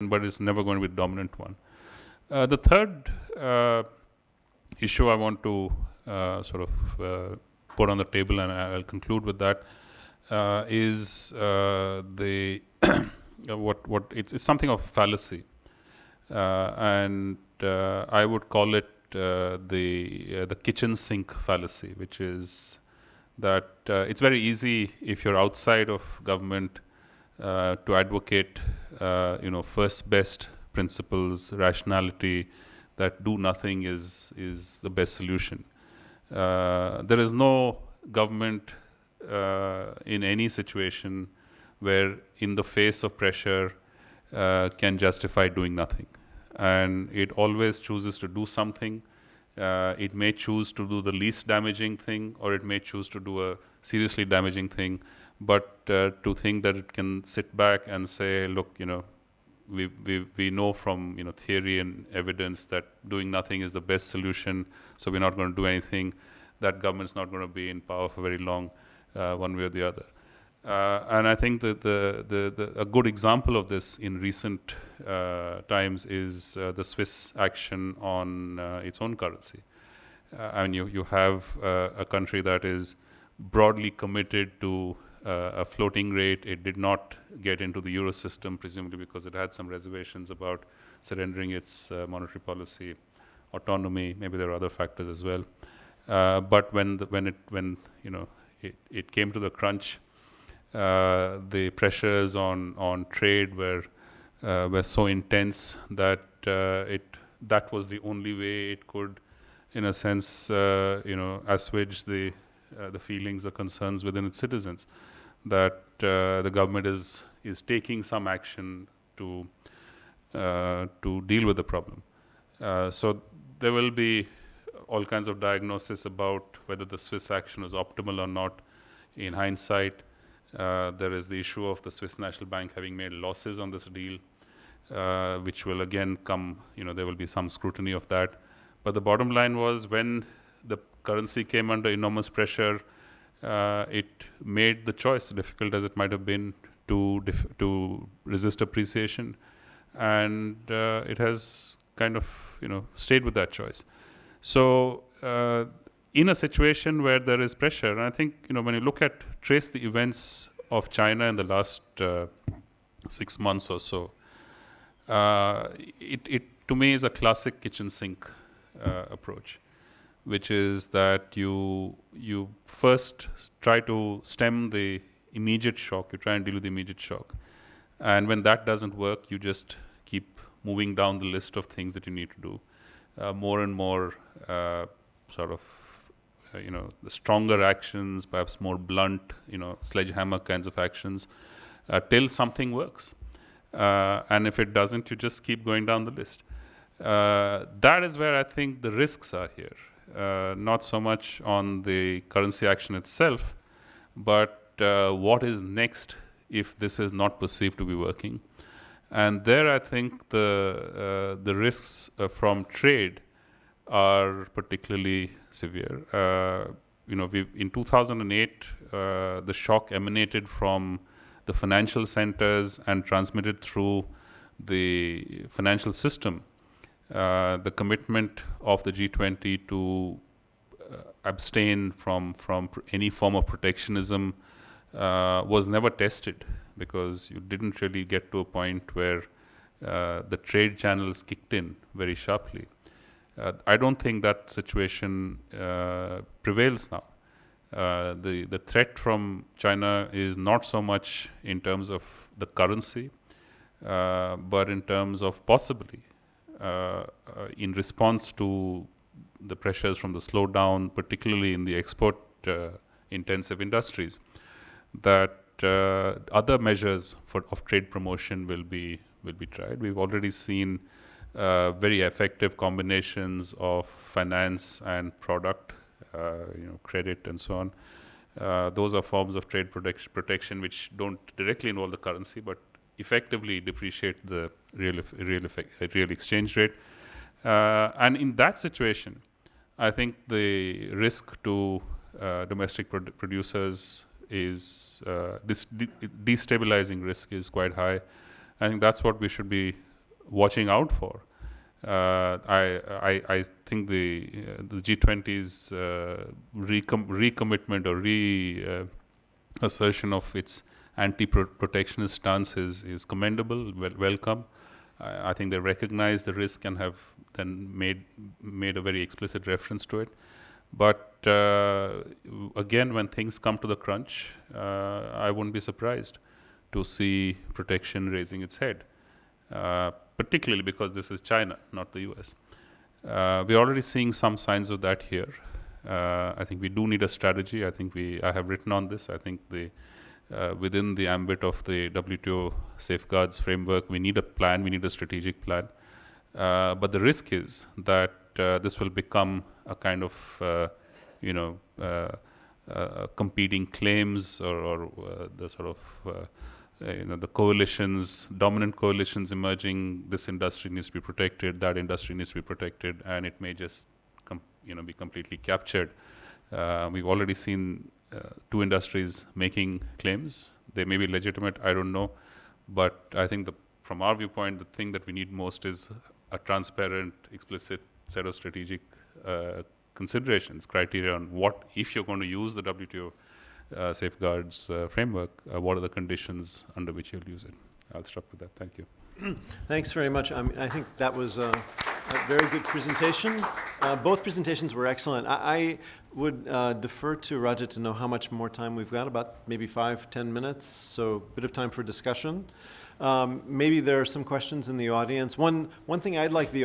but it's never going to be the dominant one. The third issue I want to put on the table, and I'll conclude with that, is the it's something of fallacy, and I would call it the kitchen sink fallacy, which is that it's very easy if you're outside of government to advocate first best principles, rationality, that do nothing is the best solution. There is no government in any situation where in the face of pressure can justify doing nothing. And it always chooses to do something. It may choose to do the least damaging thing, or it may choose to do a seriously damaging thing. But to think that it can sit back and say, look, we know from theory and evidence that doing nothing is the best solution, so we're not going to do anything. That government's not going to be in power for very long, one way or the other. And I think that a good example of this in recent times is the Swiss action on its own currency. And you have a country that is broadly committed to a floating rate. It did not get into the euro system, presumably because it had some reservations about surrendering its monetary policy autonomy. Maybe there are other factors as well. But when it came to the crunch, the pressures on trade were so intense that that was the only way it could, in a sense, assuage the feelings or concerns within its citizens, that the government is taking some action to deal with the problem. So there will be all kinds of diagnosis about whether the Swiss action was optimal or not. In hindsight, there is the issue of the Swiss National Bank having made losses on this deal, which will again come, there will be some scrutiny of that. But the bottom line was, when the currency came under enormous pressure, it made the choice, difficult as it might have been, to resist appreciation. And it has kind of, stayed with that choice. So in a situation where there is pressure, and I think, when you trace the events of China in the last 6 months or so, it to me is a classic kitchen sink approach, which is that you first try to stem the immediate shock, you try and deal with the immediate shock. And when that doesn't work, you just keep moving down the list of things that you need to do. More and more the stronger actions, perhaps more blunt, sledgehammer kinds of actions, till something works. And if it doesn't, you just keep going down the list. That is where I think the risks are here. Not so much on the currency action itself, but what is next if this is not perceived to be working. And there I think the risks from trade are particularly severe. In 2008, the shock emanated from the financial centers and transmitted through the financial system. The commitment of the G20 to abstain from any form of protectionism was never tested, because you didn't really get to a point where the trade channels kicked in very sharply. I don't think that situation prevails now. The threat from China is not so much in terms of the currency, but in terms of possibly in response to the pressures from the slowdown, particularly in the export intensive industries, that other measures of trade promotion will be tried. We've already seen very effective combinations of finance and product, credit and so on. Those are forms of trade protection which don't directly involve the currency, but effectively depreciate the real exchange rate. And in that situation, I think the risk to domestic producers is destabilizing risk is quite high. I think that's what we should be watching out for. I think the G20's recommitment or assertion of its anti-protectionist stance is commendable, welcome. I think they recognize the risk and have then made a very explicit reference to it. But again, when things come to the crunch, I wouldn't be surprised to see protection raising its head, particularly because this is China, not the US. We're already seeing some signs of that here. I think we do need a strategy. I have written on this. I think within the ambit of the WTO safeguards framework, we need a plan, we need a strategic plan. But the risk is that this will become a kind of, competing claims or the sort of, the coalitions, dominant coalitions emerging. This industry needs to be protected, that industry needs to be protected, and it may just, be completely captured. We've already seen 2 industries making claims. They may be legitimate, I don't know. But I think from our viewpoint, the thing that we need most is a transparent, explicit set of strategic considerations, criteria on what, if you're going to use the WTO safeguards framework, what are the conditions under which you'll use it. I'll stop with that. Thank you. Thanks very much. I think that was a very good presentation. Both presentations were excellent. I would defer to Rajat to know how much more time we've got, about maybe 5-10 minutes, so a bit of time for discussion. Maybe there are some questions in the audience. One thing I'd like the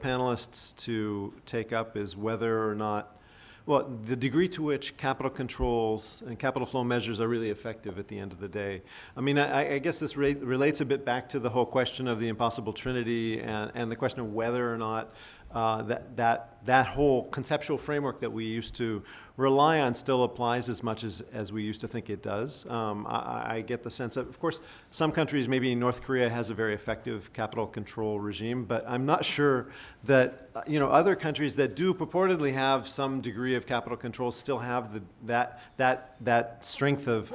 panelists to take up is whether or not, well, the degree to which capital controls and capital flow measures are really effective at the end of the day. I mean, I guess this relates a bit back to the whole question of the impossible trinity and the question of whether or not that whole conceptual framework that we used to rely on still applies as much as we used to think it does. I get the sense of course, some countries, maybe North Korea has a very effective capital control regime, but I'm not sure that other countries that do purportedly have some degree of capital control still have that strength of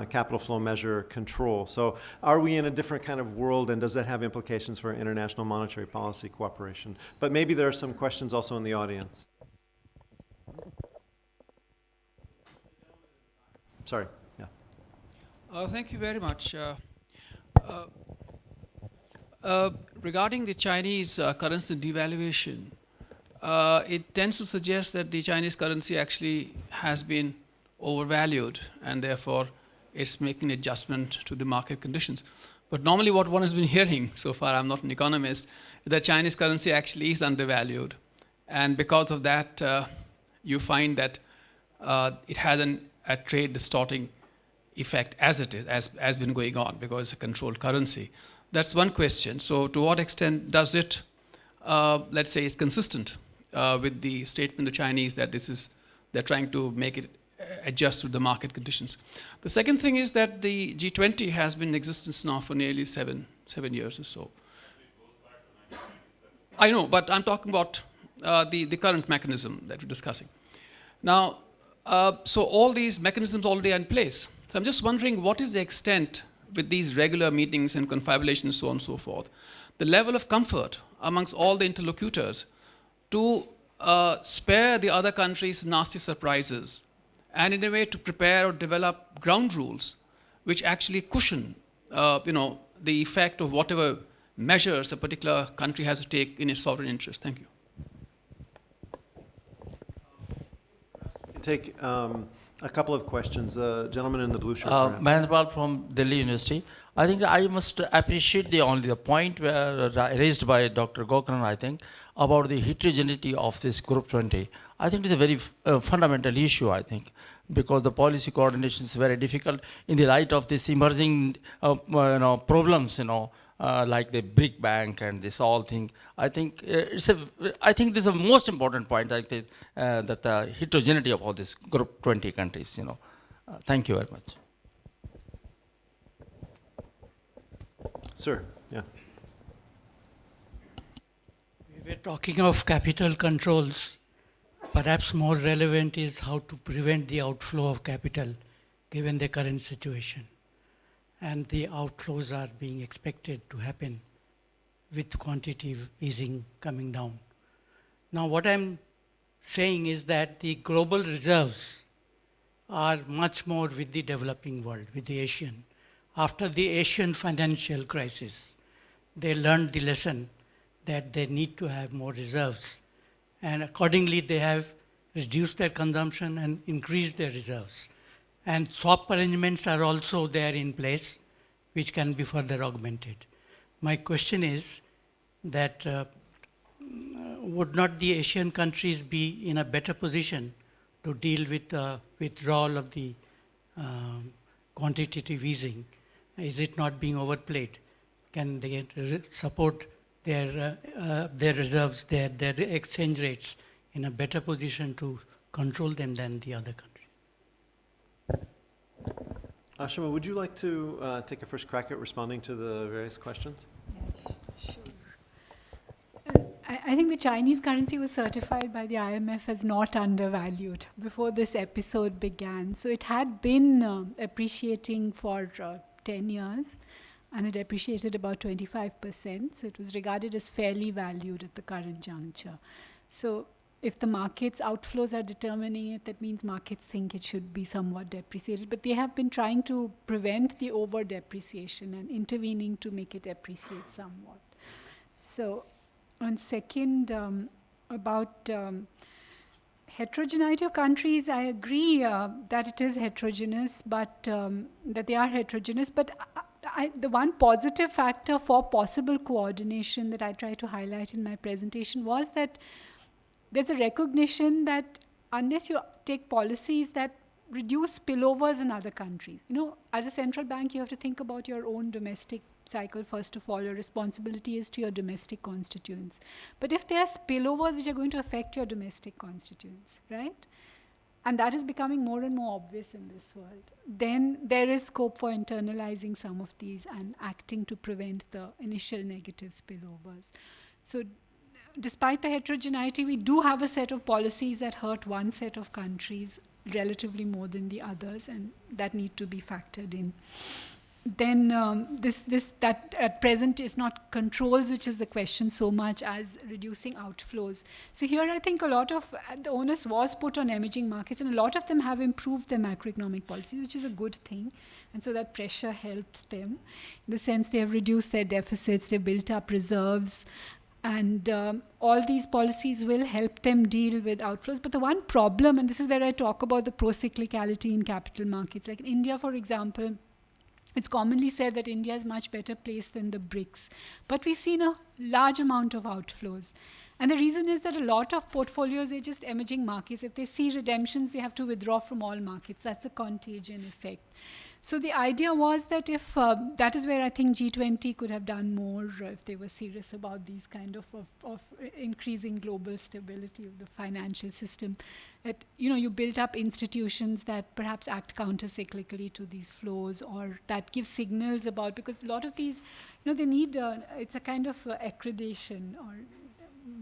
capital flow measure control. So are we in a different kind of world, and does that have implications for international monetary policy cooperation? But maybe there are some questions also in the audience. Sorry, yeah. Thank you very much. Regarding the Chinese currency devaluation, it tends to suggest that the Chinese currency actually has been overvalued, and therefore it's making an adjustment to the market conditions. But normally what one has been hearing so far, I'm not an economist, the Chinese currency actually is undervalued. And because of that, you find that it has a trade distorting effect as it is, as been going on, because it's a controlled currency. That's one question. So to what extent does it, let's say, is consistent with the statement of the Chinese that they're trying to make it adjust to the market conditions. The second thing is that the G20 has been in existence now for nearly seven years or so. I know, but I'm talking about the current mechanism that we're discussing. Now, so all these mechanisms already are in place. So I'm just wondering, what is the extent with these regular meetings and confabulations, so on and so forth, the level of comfort amongst all the interlocutors to spare the other countries nasty surprises, and in a way to prepare or develop ground rules which actually cushion the effect of whatever measures a particular country has to take in its sovereign interest. Thank you. Take a couple of questions. Gentleman in the blue shirt. Mahendra from Delhi University. I think I must appreciate the point raised by Dr. Gokaran, I think, about the heterogeneity of this Group 20. I think it's a very fundamental issue, I think, because the policy coordination is very difficult in the light of this emerging problems, like the BRIC Bank and this all thing. I think this is the most important point, I think, that the heterogeneity of all these Group 20 countries. Thank you very much. Sir, yeah. We were talking of capital controls. Perhaps more relevant is how to prevent the outflow of capital given the current situation. And the outflows are being expected to happen with quantitative easing coming down. Now what I'm saying is that the global reserves are much more with the developing world, with the Asian. After the Asian financial crisis, they learned the lesson that they need to have more reserves. And accordingly, they have reduced their consumption and increased their reserves. And swap arrangements are also there in place, which can be further augmented. My question is that would not the Asian countries be in a better position to deal with the withdrawal of the quantitative easing? Is it not being overplayed? Can they support their reserves, their exchange rates in a better position to control them than the other countries? Ashima, would you like to take a first crack at responding to the various questions? Yes, sure. I think the Chinese currency was certified by the IMF as not undervalued before this episode began. So it had been appreciating for 10 years, and it appreciated about 25%. So it was regarded as fairly valued at the current juncture. So if the markets outflows are determining it, that means markets think it should be somewhat depreciated. But they have been trying to prevent the over-depreciation and intervening to make it appreciate somewhat. So, and second, about heterogeneity of countries, I agree that it is heterogeneous, but that they are heterogeneous. But the one positive factor for possible coordination that I tried to highlight in my presentation was that there's a recognition that unless you take policies that reduce spillovers in other countries, as a central bank, you have to think about your own domestic cycle first of all. Your responsibility is to your domestic constituents. But if there are spillovers which are going to affect your domestic constituents, right? And that is becoming more and more obvious in this world. Then there is scope for internalizing some of these and acting to prevent the initial negative spillovers. So despite the heterogeneity, we do have a set of policies that hurt one set of countries relatively more than the others, and that need to be factored in. Then that at present is not controls, which is the question so much as reducing outflows. So here I think a lot of the onus was put on emerging markets, and a lot of them have improved their macroeconomic policies, which is a good thing. And so that pressure helped them. In the sense they have reduced their deficits, they've built up reserves, and all these policies will help them deal with outflows. But the one problem, and this is where I talk about the pro-cyclicality in capital markets, like in India, for example, it's commonly said that India is much better placed than the BRICS. But we've seen a large amount of outflows. And the reason is that a lot of portfolios, they're just emerging markets. If they see redemptions, they have to withdraw from all markets. That's a contagion effect. So the idea was that if, that is where I think G20 could have done more if they were serious about these kind of increasing global stability of the financial system. That, you build up institutions that perhaps act counter-cyclically to these flows, or that give signals about, because a lot of these, they need, it's a kind of accreditation, or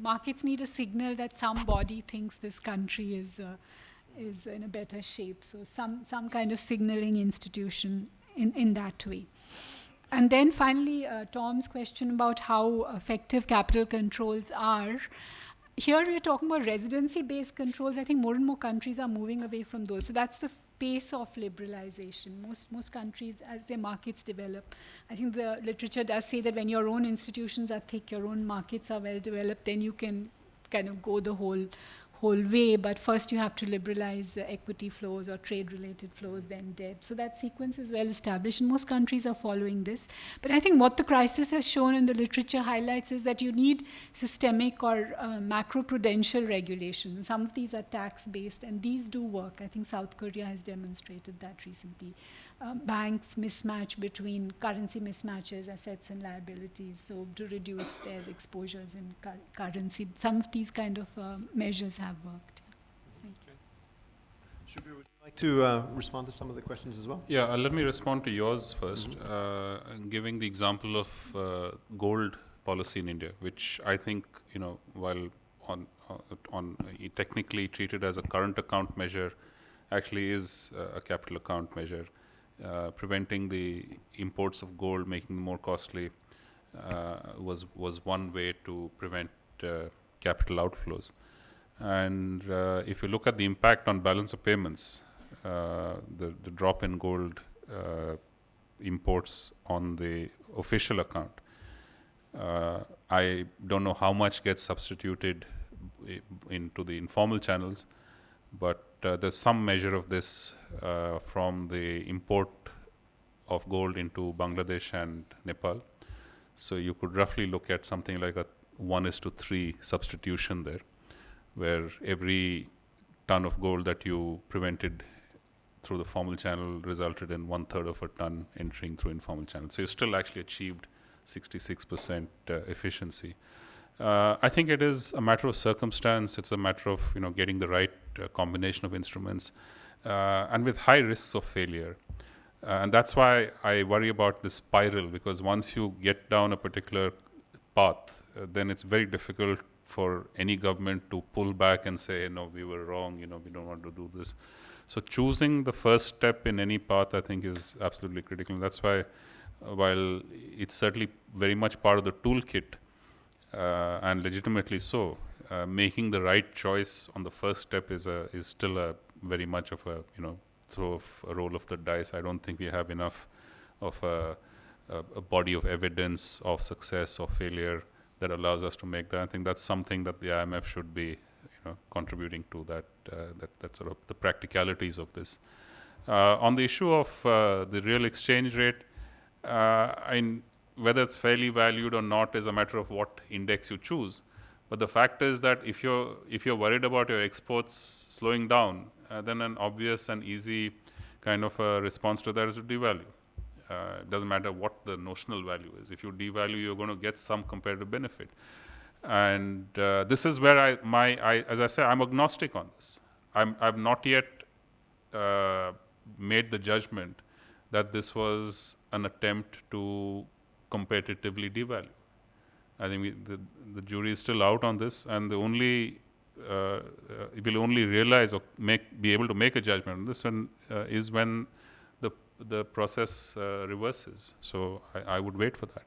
markets need a signal that some body thinks this country is in a better shape. So some kind of signaling institution in that way. And then finally, Tom's question about how effective capital controls are. Here we're talking about residency-based controls. I think more and more countries are moving away from those. So that's the pace of liberalization. Most countries, as their markets develop, I think the literature does say that when your own institutions are thick, your own markets are well developed, then you can kind of go the whole way, but first you have to liberalize equity flows or trade-related flows, then debt. So that sequence is well established, and most countries are following this. But I think what the crisis has shown in the literature highlights is that you need systemic or macroprudential regulation. Some of these are tax-based, and these do work. I think South Korea has demonstrated that recently. Banks mismatch between currency mismatches, assets and liabilities, so to reduce their exposures in currency. Some of these kind of measures have worked. Thank you. Shubir, would you like to respond to some of the questions as well? Yeah, let me respond to yours first, giving the example of gold policy in India, which I think, while on technically treated as a current account measure, actually is a capital account measure. Preventing the imports of gold, making them more costly, was one way to prevent capital outflows. And if you look at the impact on balance of payments, the drop in gold imports on the official account, I don't know how much gets substituted into the informal channels, but there's some measure of this from the import of gold into Bangladesh and Nepal. So you could roughly look at something like a 1:3 substitution there, where every ton of gold that you prevented through the formal channel resulted in 1/3 of a ton entering through informal channel. So you still actually achieved 66% efficiency. I think it is a matter of circumstance. It's a matter of getting the right combination of instruments, and with high risks of failure. And that's why I worry about this spiral, because once you get down a particular path, then it's very difficult for any government to pull back and say, no, we were wrong, we don't want to do this. So choosing the first step in any path, I think, is absolutely critical. And that's why, while it's certainly very much part of the toolkit, and legitimately so, making the right choice on the first step is still a very much of a a roll of the dice. I don't think we have enough of a body of evidence of success or failure that allows us to make that. I think that's something that the IMF should be contributing to, that sort of the practicalities of this. On the issue of the real exchange rate, whether it's fairly valued or not is a matter of what index you choose. But the fact is that if you're worried about your exports slowing down, then an obvious and easy kind of a response to that is to devalue. It doesn't matter what the notional value is. If you devalue, you're going to get some comparative benefit. And this is where as I say, I'm agnostic on this. I've not yet made the judgment that this was an attempt to competitively devalue. I think the jury is still out on this, and the only will only realize or be able to make a judgment on this is when the process reverses. So I would wait for that.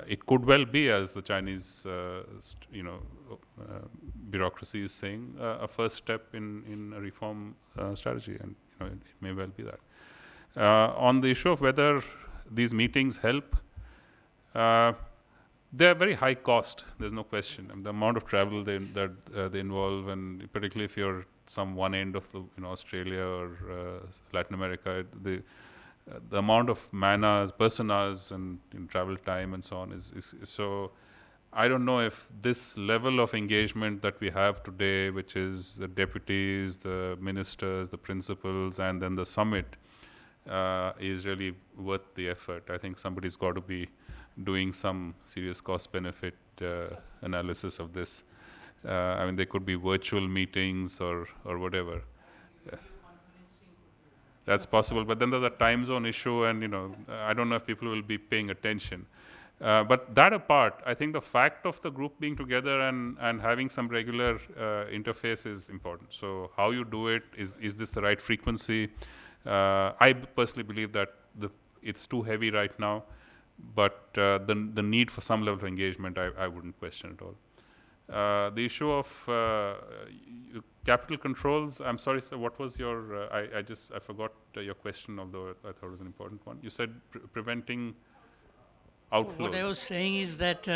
It could well be, as the Chinese bureaucracy is saying, a first step in a reform strategy, and it may well be that. On the issue of whether these meetings help, they're very high cost. There's no question. And the amount of travel that they involve, and particularly if you're some one end of the Australia or Latin America, the amount of person hours and travel time and so on is so. I don't know if this level of engagement that we have today, which is the deputies, the ministers, the principals, and then the summit, is really worth the effort. I think somebody's got to be doing some serious cost-benefit analysis of this. There could be virtual meetings or whatever. That's possible, but then there's a time zone issue, and I don't know if people will be paying attention. But that apart, I think the fact of the group being together and having some regular interface is important. So how you do it, is this the right frequency? I personally believe that it's too heavy right now, but the need for some level of engagement, I wouldn't question at all. The issue of capital controls, I'm sorry, sir, what was your, I forgot your question, although I thought it was an important one. You said preventing outflows. What I was saying is that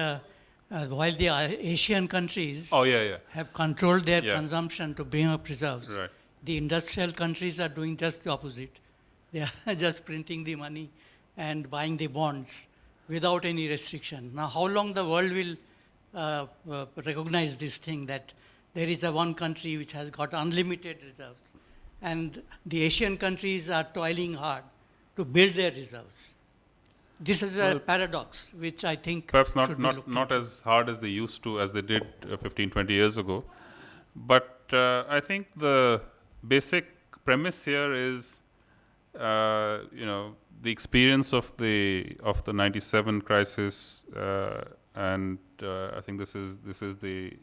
while the Asian countries have controlled their consumption to bring up reserves, right, the industrial countries are doing just the opposite. They are just printing the money and buying the bonds without any restriction. Now, how long the world will recognize this thing, that there is a one country which has got unlimited reserves, and the Asian countries are toiling hard to build their reserves. This is a paradox, which I think perhaps not as hard as they used to, as they did 15, 20 years ago. But I think the basic premise here is, the experience of the '97 crisis, and I think this is the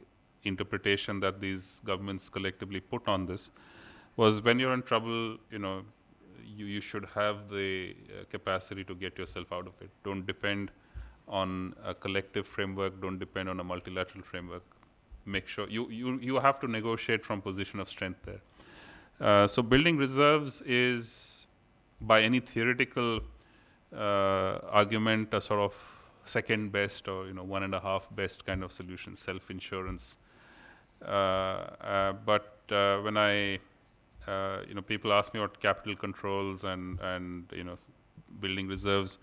interpretation that these governments collectively put on this, was when you're in trouble, you should have the capacity to get yourself out of it. Don't depend on a collective framework, don't depend on a multilateral framework. Make sure you have to negotiate from position of strength there. So building reserves is, by any theoretical argument, a sort of second best or 1.5 best kind of solution, self-insurance. But when I people ask me about capital controls and building reserves,